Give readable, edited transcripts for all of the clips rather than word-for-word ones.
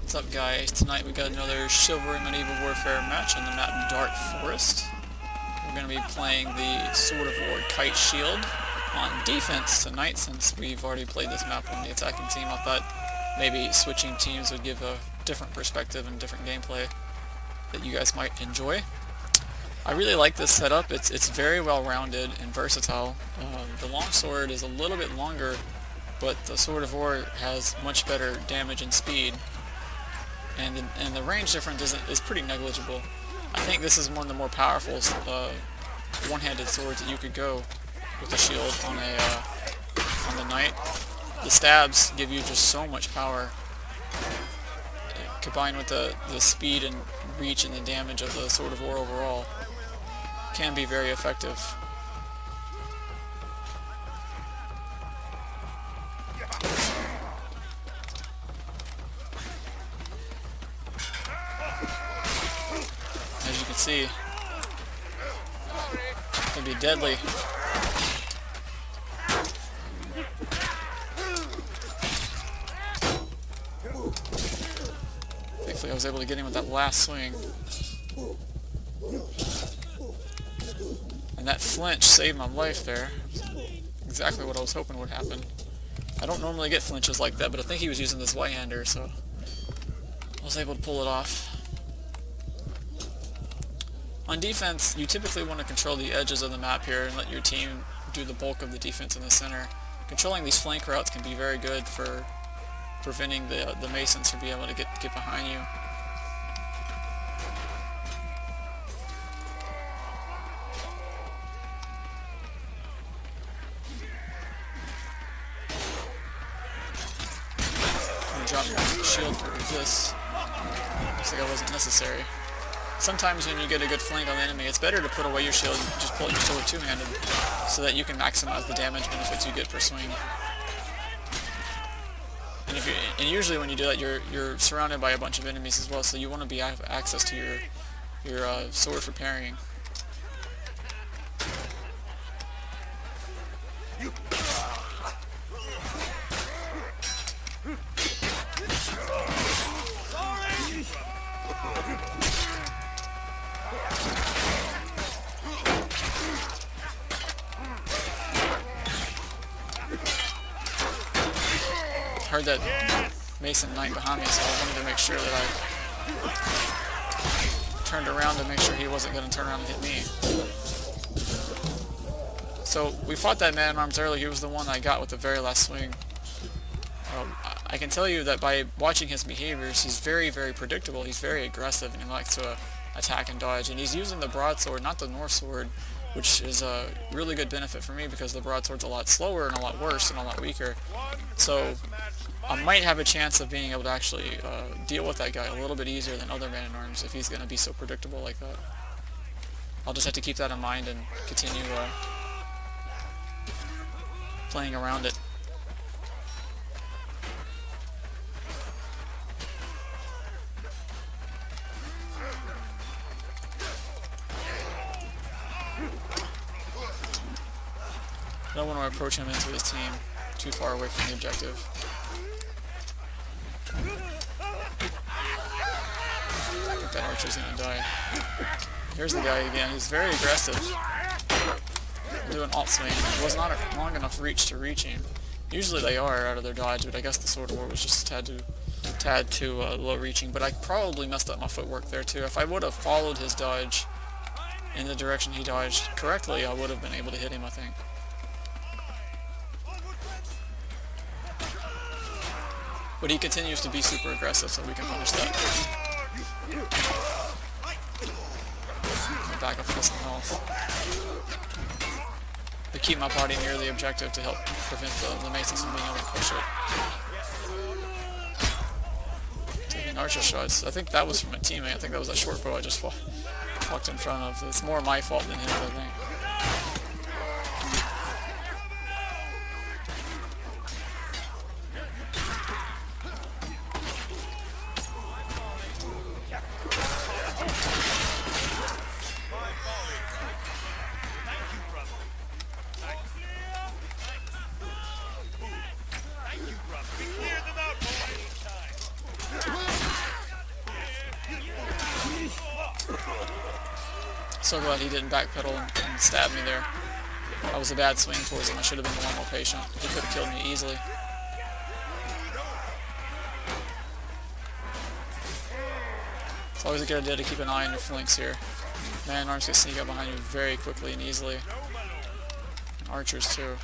What's up, guys? Tonight we got another Chivalry Medieval Warfare match on the map Dark Forest. We're going to be playing the Sword of War Kite Shield on defense tonight, since we've already played this map on the attacking team. I thought maybe switching teams would give a different perspective and different gameplay that you guys might enjoy. I really like this setup. It's very well rounded and versatile. The longsword is a little bit longer, but the Sword of War has much better damage and speed. And the range difference is pretty negligible. I think this is one of the more powerful one-handed swords that you could go with the shield on the knight. The stabs give you just so much power, combined with the speed and reach and the damage of the Sword of War overall. Can be very effective. As you can see, it can be deadly. Thankfully I was able to get him with that last swing. And that flinch saved my life there. Exactly what I was hoping would happen. I don't normally get flinches like that, but I think he was using this right-hander, so I was able to pull it off. On defense, you typically want to control the edges of the map here and let your team do the bulk of the defense in the center. Controlling these flank routes can be very good for preventing the Masons from being able to get behind you. I'm going to drop my shield for this. Looks like that wasn't necessary. Sometimes when you get a good flank on the enemy, it's better to put away your shield and just pull out your sword two-handed, so that you can maximize the damage benefits you get per swing. And usually when you do that, you're surrounded by a bunch of enemies as well, so you want to have access to your sword for parrying. Heard that Mason Knight behind me, so I wanted to make sure that I turned around to make sure he wasn't going to turn around and hit me. So we fought that man-at-arms earlier. He was the one I got with the very last swing. I can tell you that by watching his behaviors, he's very, very predictable. He's very aggressive, and he likes to attack and dodge. And he's using the broadsword, not the North sword, which is a really good benefit for me because the broadsword's a lot slower and a lot worse and a lot weaker. So I might have a chance of being able to actually deal with that guy a little bit easier than other man-at-arms if he's going to be so predictable like that. I'll just have to keep that in mind and continue playing around it. I don't want to approach him into his team too far away from the objective. I think that archer's going to die. Here's the guy again. He's very aggressive. Do an alt swing. It was not a long enough reach to reach him. Usually they are out of their dodge, but I guess the Sword of War was just a tad too low reaching. But I probably messed up my footwork there too. If I would have followed his dodge in the direction he dodged correctly, I would have been able to hit him, I think. But he continues to be super aggressive, so we can punish that. Back up for some health. To keep my body near the objective to help prevent the Masons from being able to push it. Taking archer shots. I think that was from a teammate. I think that was that short bow I just walked in front of. It's more my fault than his, I think. So glad he didn't backpedal and stab me there. That was a bad swing towards him. I should have been a lot more patient. He could have killed me easily. It's always a good idea to keep an eye on your flanks here. Man-at-arms can sneak up behind you very quickly and easily. And archers too.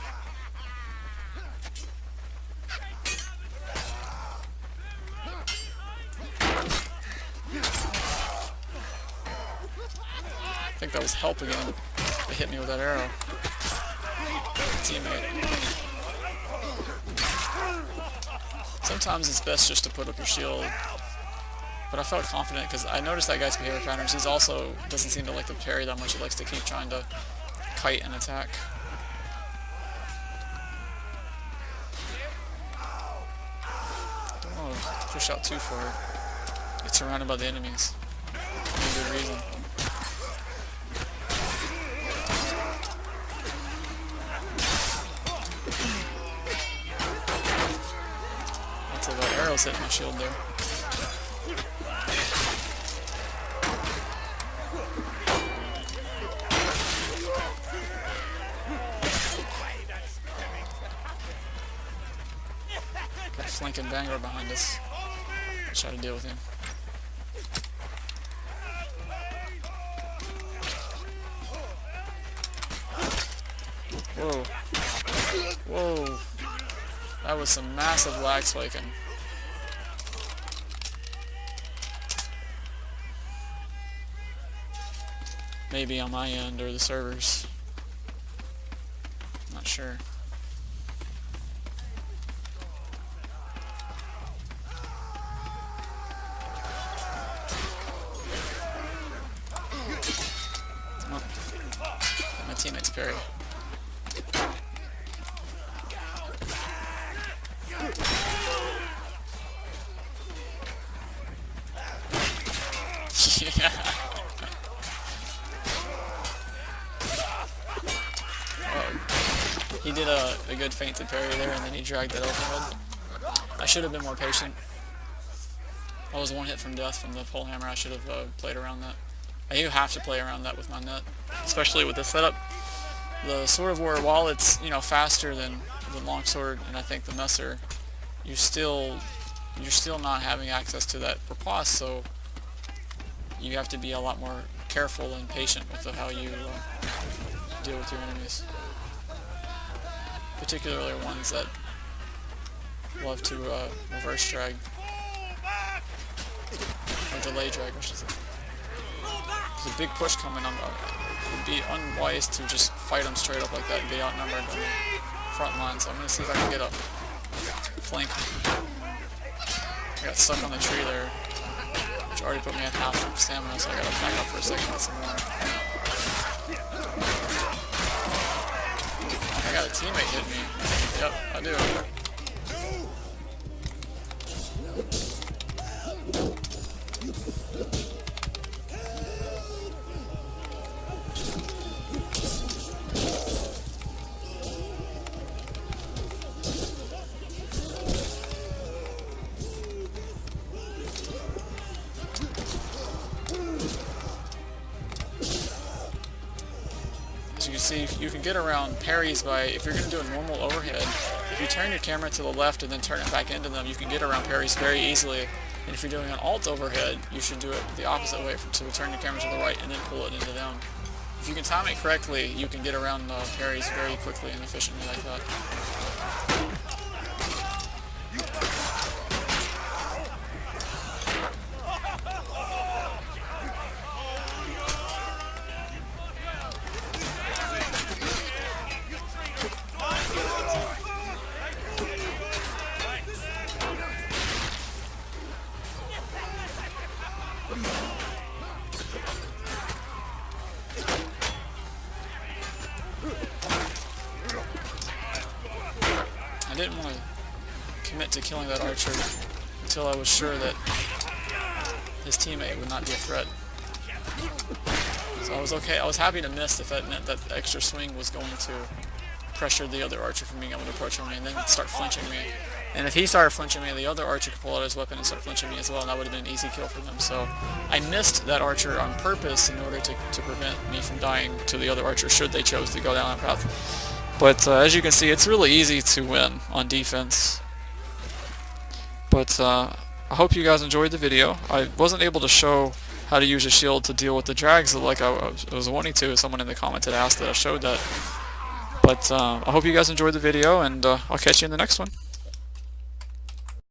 I think that was helping him. They hit me with that arrow. Teammate. Sometimes it's best just to put up your shield. But I felt confident because I noticed that guy's behavior patterns. He's also doesn't seem to like to parry that much. He likes to keep trying to kite and attack. Don't want to push out too far. Get surrounded by the enemies. For a good reason. Until that arrow's hitting my shield there. Flanking Vanguard behind us. Try to deal with him. Whoa. Whoa. That was some massive lag spiking. Maybe on my end or the servers. Not sure. My teammate's parried. Yeah. He did a good feinted parry there, and then he dragged that overhead. I should have been more patient. I was one hit from death from the pole hammer. I should have played around that. You have to play around that with my net, especially with the setup. The Sword of War, while it's faster than the longsword and I think the messer, you're still not having access to that riposte, so you have to be a lot more careful and patient with how you deal with your enemies, particularly ones that love to reverse drag or delay drag, I should say. There's a big push coming. It would be unwise to just fight them straight up like that and be outnumbered on the front line. So I'm going to see if I can get a flank. I got stuck on the tree there, which already put me at half stamina, so I got to back up for a second with some more. I got a teammate hit me. Yep, I do. As you can see, you can get around parries by, if you're going to do a normal overhead, if you turn your camera to the left and then turn it back into them, you can get around parries very easily. And if you're doing an alt overhead, you should do it the opposite way, to turn your camera to the right and then pull it into them. If you can time it correctly, you can get around parries very quickly and efficiently like that. I didn't want to commit to killing that archer until I was sure that his teammate would not be a threat. So I was okay. I was happy to miss if that meant that the extra swing was going to pressure the other archer from being able to approach on me and then start flinching me. And if he started flinching me, the other archer could pull out his weapon and start flinching me as well, and that would have been an easy kill for them. So I missed that archer on purpose in order to prevent me from dying to the other archer should they choose to go down that path. But as you can see, it's really easy to win on defense. But I hope you guys enjoyed the video. I wasn't able to show how to use a shield to deal with the drags like I was wanting to. Someone in the comments had asked that I showed that. But I hope you guys enjoyed the video, and I'll catch you in the next one.